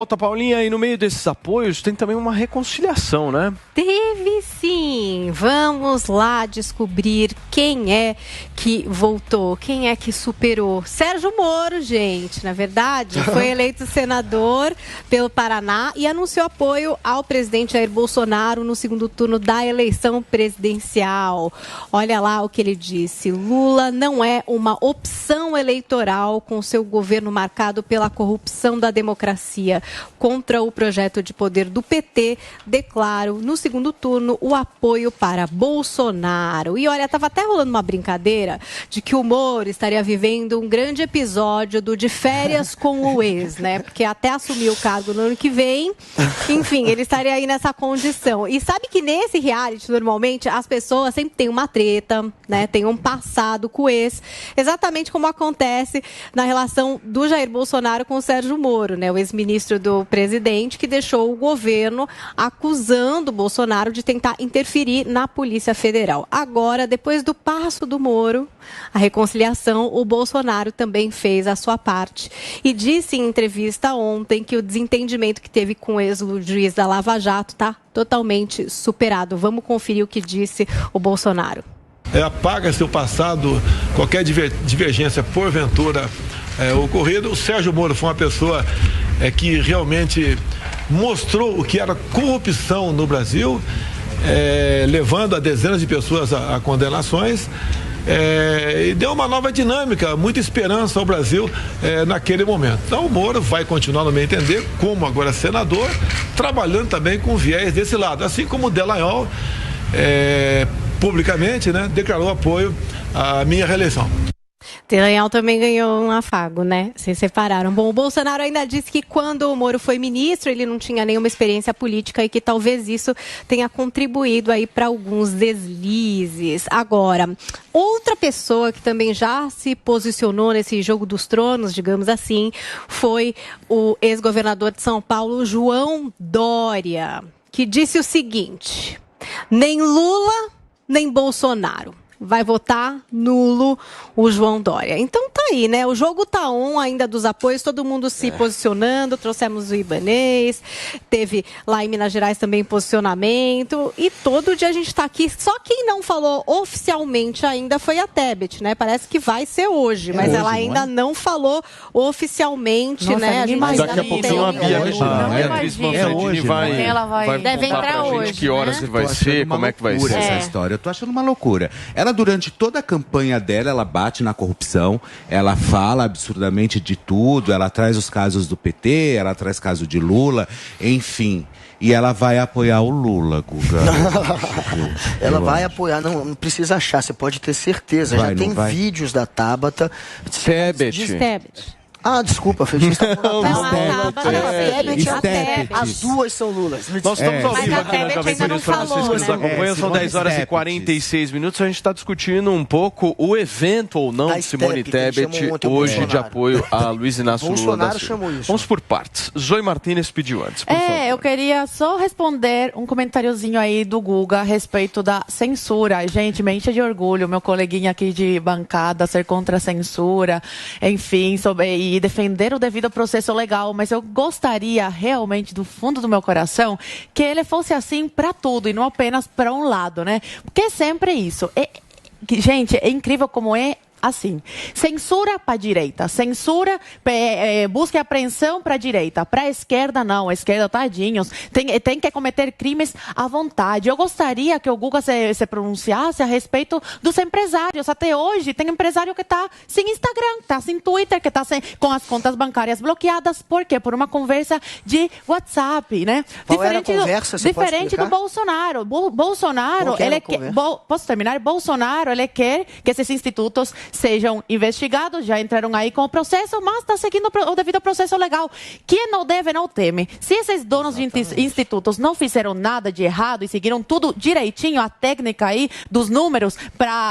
Volta, Paulinha, e no meio desses apoios tem também uma reconciliação, né? Teve sim. Vamos lá descobrir quem é que voltou, quem é que superou. Sérgio Moro, gente, na verdade, foi eleito senador pelo Paraná e anunciou apoio ao presidente Jair Bolsonaro no segundo turno da eleição presidencial. Olha lá o que ele disse. Lula não é uma opção eleitoral com seu governo marcado pela corrupção da democracia. Contra o projeto de poder do PT, declaro no segundo turno o apoio para Bolsonaro. E olha, estava até rolando uma brincadeira de que o Moro estaria vivendo um grande episódio do De Férias com o Ex, né? Porque até assumir o cargo no ano que vem, enfim, ele estaria aí nessa condição. E sabe que nesse reality, normalmente, as pessoas sempre têm uma treta, né? Tem um passado com o ex, exatamente como acontece na relação do Jair Bolsonaro com o Sérgio Moro, né? O ex-ministro do presidente que deixou o governo acusando o Bolsonaro de tentar interferir na Polícia Federal. Agora, depois do passo do Moro, a reconciliação, o Bolsonaro também fez a sua parte e disse em entrevista ontem que o desentendimento que teve com o ex-juiz da Lava Jato está totalmente superado. Vamos conferir o que disse o Bolsonaro. Apaga seu passado, qualquer divergência porventura ocorrida. O Sérgio Moro foi uma pessoa que realmente mostrou o que era corrupção no Brasil, levando a dezenas de pessoas a condenações, e deu uma nova dinâmica, muita esperança ao Brasil naquele momento. Então o Moro vai continuar, no meu entender, como agora senador, trabalhando também com viés desse lado, assim como o Dallagnol publicamente, né, declarou apoio à minha reeleição. Dallagnol também ganhou um afago, né? Se separaram. Bom, o Bolsonaro ainda disse que quando o Moro foi ministro, ele não tinha nenhuma experiência política e que talvez isso tenha contribuído aí para alguns deslizes. Agora, outra pessoa que também já se posicionou nesse jogo dos tronos, digamos assim, foi o ex-governador de São Paulo, João Dória, que disse o seguinte: nem Lula, nem Bolsonaro. Vai votar nulo o João Dória. Então tá aí, né? O jogo tá ainda dos apoios, todo mundo se posicionando, trouxemos o Ibanez, teve lá em Minas Gerais também posicionamento, e todo dia a gente tá aqui. Só quem não falou oficialmente ainda foi a Tebet, né? Parece que vai ser hoje, mas ela ainda não falou oficialmente, né? A gente daqui a pouquinho a Bia Beatriz Manfredini vai deve entrar hoje. Que horas vai ser, como é que vai ser essa história. Eu tô achando uma loucura. Ela, durante toda a campanha dela, ela bate na corrupção, ela fala absurdamente de tudo, ela traz os casos do PT, ela traz caso de Lula, enfim. E ela vai apoiar o Lula, Guga. Ela vai apoiar, não precisa achar, você pode ter certeza. Já tem vídeos da Tabata. Tebet. Ah, desculpa, Feliz. As duas são Lulas. Nós estamos ao vivo aqui na Jovem Pan para vocês que nos acompanham. São 10 horas e 46 minutos. A gente está discutindo um pouco o evento ou não de Simone Tebet hoje de apoio a Luiz Inácio Lula da Silva. Vamos por partes. Zoe Martínez pediu antes, por favor. Eu queria só responder um comentáriozinho aí do Guga a respeito da censura. Gente, me enche de orgulho, meu coleguinha aqui de bancada ser contra a censura, enfim, e defender o devido processo legal, mas eu gostaria realmente, do fundo do meu coração, que ele fosse assim para tudo e não apenas para um lado, né? Porque é sempre isso. Gente, é incrível como é assim. Censura para a direita, censura, busca e apreensão para a direita, para a esquerda não, a esquerda, tadinhos, tem que cometer crimes à vontade. Eu gostaria que o Guga se pronunciasse a respeito dos empresários. Até hoje tem empresário que está sem Instagram, está sem Twitter, que está com as contas bancárias bloqueadas. Por quê? Por uma conversa de WhatsApp, né? Qual era a conversa? Diferente do Bolsonaro. Bolsonaro, posso terminar? Bolsonaro, ele quer que esses institutos sejam investigados, já entraram aí com o processo, mas está seguindo o devido processo legal. Quem não deve, não teme. Se esses donos de institutos não fizeram nada de errado e seguiram tudo direitinho, a técnica aí dos números,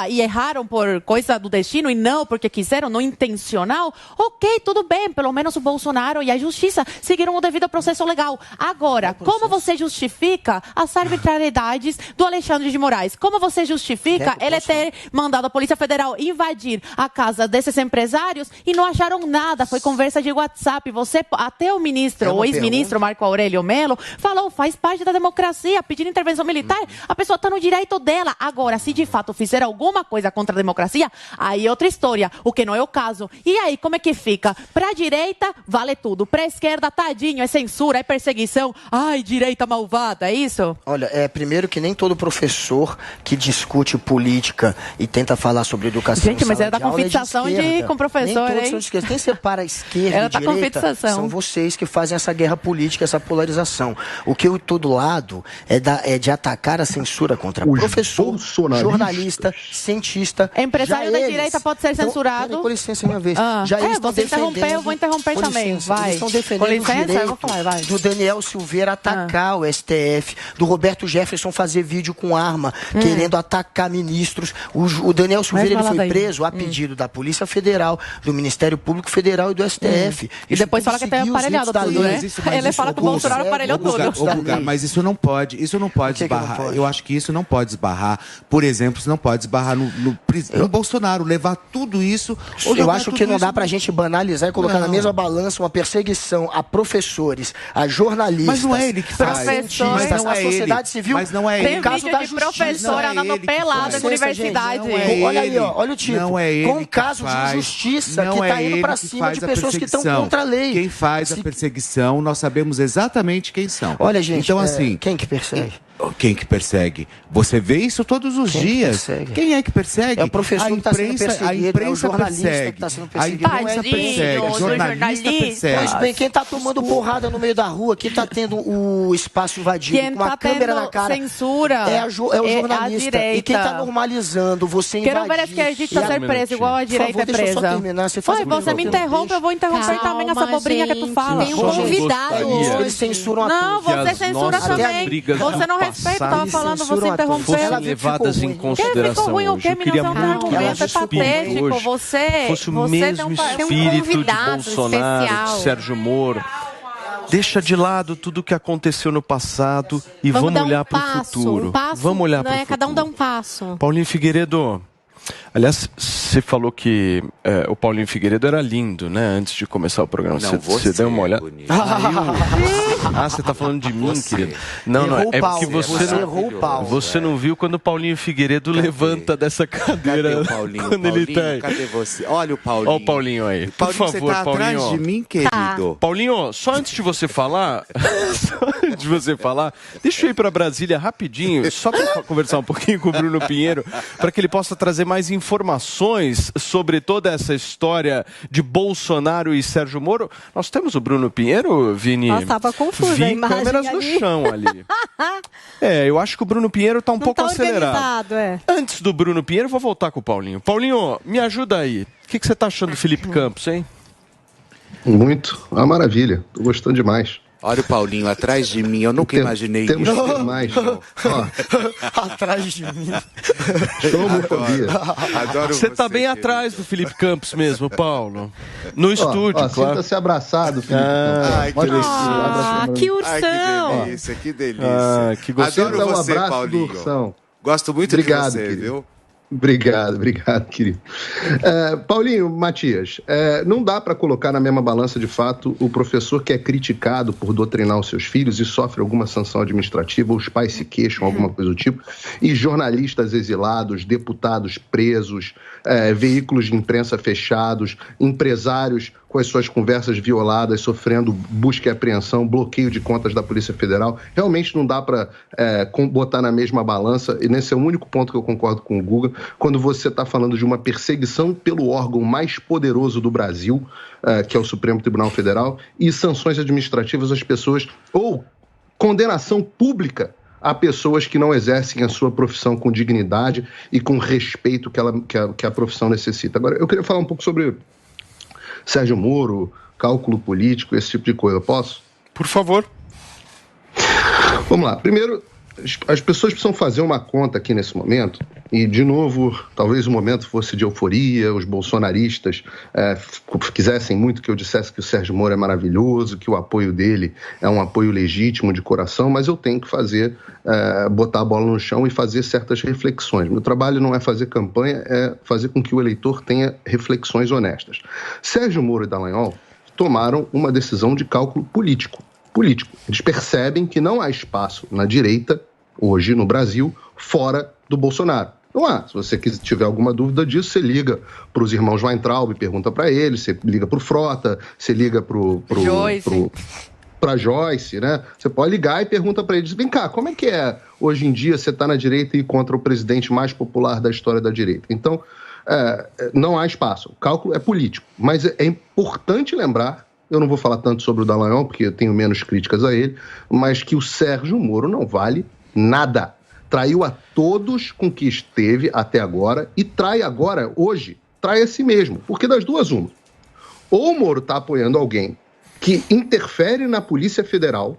e erraram por coisa do destino e não porque quiseram, não intencional, ok, tudo bem, pelo menos o Bolsonaro e a justiça seguiram o devido processo legal. Agora, como você justifica as arbitrariedades do Alexandre de Moraes? Como você justifica ele ter mandado a Polícia Federal invadir invadir a casa desses empresários e não acharam nada, foi conversa de WhatsApp. Até o ministro, o ex-ministro Marco Aurélio Mello, falou, faz parte da democracia, pedir intervenção militar, a pessoa está no direito dela. Agora, se de fato fizer alguma coisa contra a democracia, aí é outra história, o que não é o caso. E aí, como é que fica? Pra direita, vale tudo. Pra esquerda, tadinho, é censura, é perseguição. Ai, direita malvada, é isso? Olha, primeiro que nem todo professor que discute política e tenta falar sobre educação... Gente, mas ela tá com fixação com professor, nem todos são de quem separa a esquerda e direita são vocês que fazem essa guerra política, essa polarização. O que eu tô do lado é de atacar a censura contra professor, jornalista, cientista. Empresário da direita pode ser censurado? Com licença, minha vez. Você interrompeu, eu vou interromper também. Vai. Eles estão defendendo o direito do Daniel Silveira atacar o STF, do Roberto Jefferson fazer vídeo com arma, querendo atacar ministros. O Daniel Silveira ele foi preso a pedido da Polícia Federal, do Ministério Público Federal e do STF. E depois fala que até aparelhado tudo, né? Ele fala que o Bolsonaro aparelhou tudo. Mas isso não pode esbarrar. Eu acho que isso não pode esbarrar. Por exemplo, isso não pode esbarrar no Bolsonaro, levar tudo isso... Eu acho que não dá pra gente banalizar e colocar na mesma balança uma perseguição a professores, a jornalistas... Mas não é ele que faz. Professores, a sociedade civil... Mas não é ele. Tem vídeo de professora andando pelada na universidade. Olha aí, olha o título. Não é ele. Com caso de injustiça que está indo para cima de pessoas que estão contra a lei. Quem faz a perseguição, nós sabemos exatamente quem são. Olha, gente, então, assim, quem que persegue? Quem que persegue? Você vê isso todos os dias. Quem é que persegue? É o professor que está sendo perseguido, a imprensa é o jornalista persegue. que está sendo perseguido. A imprensa persegue, o jornalista persegue. Pois bem, quem está tomando porrada no meio da rua, quem está tendo o espaço invadido com uma câmera na cara, censura é o jornalista. E quem está normalizando você invadir... Quero ver a esquerdista ser presa igual a direita é presa. Deixa eu só terminar. Você me interrompe, eu vou interromper também essa bobrinha que tu fala. Tem um convidado hoje. Eles censuram a Não, você censura também. Você não respeita, tava falando, você interrompeu. Fossem levadas em consideração hoje. Eu queria muito que esse espírito hoje fosse o mesmo espírito de Bolsonaro, de Sérgio Moro. Deixa de lado tudo o que aconteceu no passado e vamos olhar para o futuro. Vamos olhar para o futuro. Cada um dá um passo. Paulinho Figueiredo, aliás, você falou que o Paulinho Figueiredo era lindo, né? Antes de começar o programa. Não, você deu uma olhada? Você tá falando de mim, querido? Não, é porque você não viu quando o Paulinho Figueiredo levanta dessa cadeira. Cadê o Paulinho? Quando ele tá... Cadê você? Olha o Paulinho. Olha o Paulinho aí. Por favor, você tá Paulinho. Atrás de mim, querido. Tá. Paulinho, só antes de você falar, deixa eu ir para Brasília rapidinho, só para conversar um pouquinho com o Bruno Pinheiro, para que ele possa trazer mais informações sobre toda essa história de Bolsonaro e Sérgio Moro. Nós temos o Bruno Pinheiro, Vini? Nossa, tava confusa a imagem câmeras no chão ali. Eu acho que o Bruno Pinheiro tá um pouco acelerado. Antes do Bruno Pinheiro, vou voltar com o Paulinho. Paulinho, me ajuda aí. O que você tá achando do Felipe Campos, hein? Muito. Uma maravilha. Tô gostando demais. Olha o Paulinho atrás de mim, eu nunca imaginei isso. Temos que ter mais. Atrás de mim. Adoro você tá bem atrás do Felipe Campos mesmo, Paulo. No estúdio, claro. Sinta-se abraçado, Felipe Campos. Que ursão. Que delícia. Que gostoso. Adoro você, abraço Paulinho. do ursão. Gosto muito de você, querido. Viu? Obrigado, querido. Paulinho, Matias, não dá para colocar na mesma balança, de fato, o professor que é criticado por doutrinar os seus filhos e sofre alguma sanção administrativa, os pais se queixam, alguma coisa do tipo, e jornalistas exilados, deputados presos, veículos de imprensa fechados, empresários com as suas conversas violadas, sofrendo busca e apreensão, bloqueio de contas da Polícia Federal. Realmente não dá para botar na mesma balança, e nesse é o único ponto que eu concordo com o Guga, quando você está falando de uma perseguição pelo órgão mais poderoso do Brasil, que é o Supremo Tribunal Federal, e sanções administrativas às pessoas, ou condenação pública a pessoas que não exercem a sua profissão com dignidade e com respeito que a profissão necessita. Agora, eu queria falar um pouco sobre Sérgio Moro, cálculo político, esse tipo de coisa. Posso? Por favor. Vamos lá. Primeiro, as pessoas precisam fazer uma conta aqui nesse momento, e, de novo, talvez o momento fosse de euforia, os bolsonaristas quisessem muito que eu dissesse que o Sérgio Moro é maravilhoso, que o apoio dele é um apoio legítimo de coração, mas eu tenho que botar a bola no chão e fazer certas reflexões. Meu trabalho não é fazer campanha, é fazer com que o eleitor tenha reflexões honestas. Sérgio Moro e Dallagnol tomaram uma decisão de cálculo político. Eles percebem que não há espaço na direita, hoje no Brasil, fora do Bolsonaro. Não há. Se você tiver alguma dúvida disso, você liga para os irmãos Weintraub e pergunta para eles, você liga para o Frota, você liga para Joyce, né? Você pode ligar e pergunta para eles, vem cá, como é que é hoje em dia você está na direita e contra o presidente mais popular da história da direita? Então, não há espaço. O cálculo é político. Mas é importante lembrar, eu não vou falar tanto sobre o Dallagnol, porque eu tenho menos críticas a ele, mas que o Sérgio Moro não vale nada. Traiu a todos com que esteve até agora e trai agora, hoje, trai a si mesmo. Porque das duas, uma. Ou o Moro está apoiando alguém que interfere na Polícia Federal,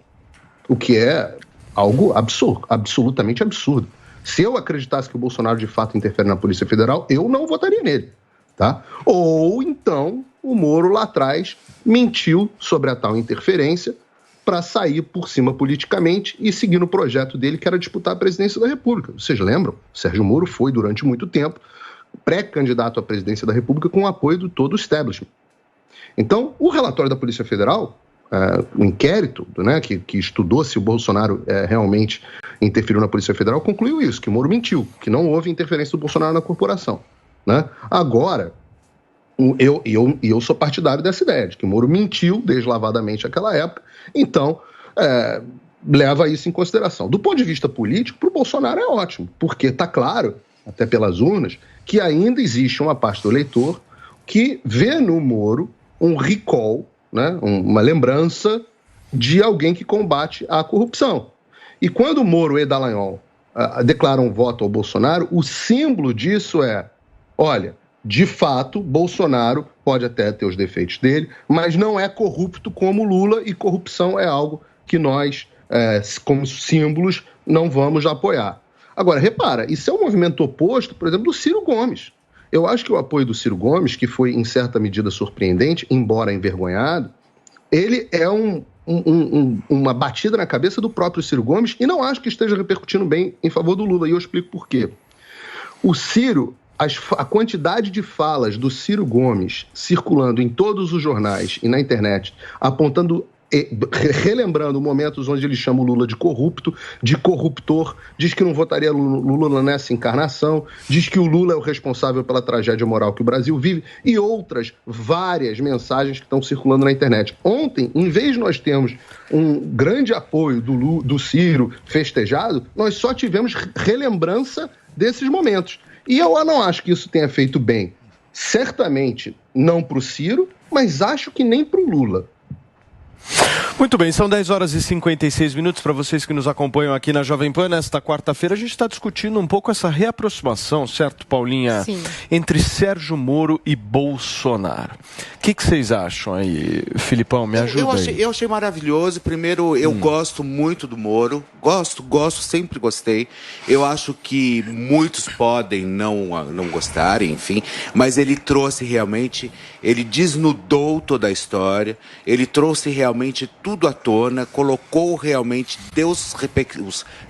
o que é algo absurdo, absolutamente absurdo. Se eu acreditasse que o Bolsonaro de fato interfere na Polícia Federal, eu não votaria nele, tá? Ou então o Moro lá atrás mentiu sobre a tal interferência para sair por cima politicamente e seguir no projeto dele, que era disputar a presidência da República. Vocês lembram? Sérgio Moro foi, durante muito tempo, pré-candidato à presidência da República com o apoio de todo o establishment. Então, o relatório da Polícia Federal, o inquérito, né, que estudou se o Bolsonaro realmente interferiu na Polícia Federal, concluiu isso, que o Moro mentiu, que não houve interferência do Bolsonaro na corporação, né? Agora, eu sou partidário dessa ideia, de que o Moro mentiu deslavadamente naquela época, então leva isso em consideração. Do ponto de vista político, para o Bolsonaro é ótimo, porque está claro, até pelas urnas, que ainda existe uma parte do eleitor que vê no Moro um recall, né, uma lembrança de alguém que combate a corrupção. E quando Moro e Dallagnol declaram voto ao Bolsonaro, o símbolo disso olha, de fato, Bolsonaro pode até ter os defeitos dele, mas não é corrupto como Lula, e corrupção é algo que nós, como símbolos, não vamos apoiar. Agora, repara, isso é um movimento oposto, por exemplo, do Ciro Gomes. Eu acho que o apoio do Ciro Gomes, que foi em certa medida surpreendente, embora envergonhado, ele é uma batida na cabeça do próprio Ciro Gomes, e não acho que esteja repercutindo bem em favor do Lula, e eu explico por quê. O Ciro, a quantidade de falas do Ciro Gomes circulando em todos os jornais e na internet, apontando, relembrando momentos onde ele chama o Lula de corrupto, de corruptor, diz que não votaria Lula nessa encarnação, diz que o Lula é o responsável pela tragédia moral que o Brasil vive, e outras várias mensagens que estão circulando na internet. Ontem, em vez de nós termos um grande apoio do Ciro festejado, nós só tivemos relembrança desses momentos. E eu não acho que isso tenha feito bem. Certamente não para o Ciro, mas acho que nem para o Lula. Muito bem, são 10 horas e 56 minutos para vocês que nos acompanham aqui na Jovem Pan. Nesta quarta-feira a gente está discutindo um pouco essa reaproximação, certo, Paulinha? Sim. Entre Sérgio Moro e Bolsonaro. O que vocês acham aí, Filipão? Me ajuda aí. Eu achei maravilhoso. Primeiro, eu gosto muito do Moro. Gosto, sempre gostei. Eu acho que muitos podem não gostarem, enfim. Mas ele trouxe realmente, ele desnudou toda a história. Ele trouxe realmente tudo à tona, colocou realmente, deu os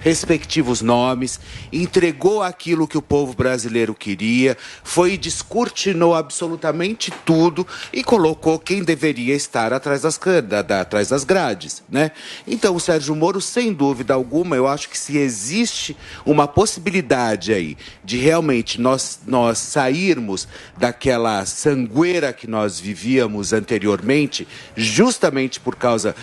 respectivos nomes, entregou aquilo que o povo brasileiro queria, foi e descortinou absolutamente tudo e colocou quem deveria estar atrás das grades, né? Então, o Sérgio Moro, sem dúvida alguma, eu acho que se existe uma possibilidade aí de realmente nós sairmos daquela sangueira que nós vivíamos anteriormente, justamente por causa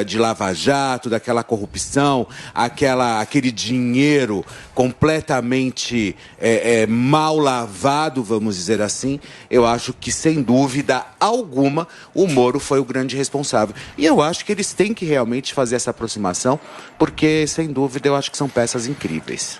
de Lava Jato, daquela corrupção, aquele dinheiro completamente mal lavado, vamos dizer assim, eu acho que, sem dúvida alguma, o Moro foi o grande responsável. E eu acho que eles têm que realmente fazer essa aproximação, porque, sem dúvida, eu acho que são peças incríveis.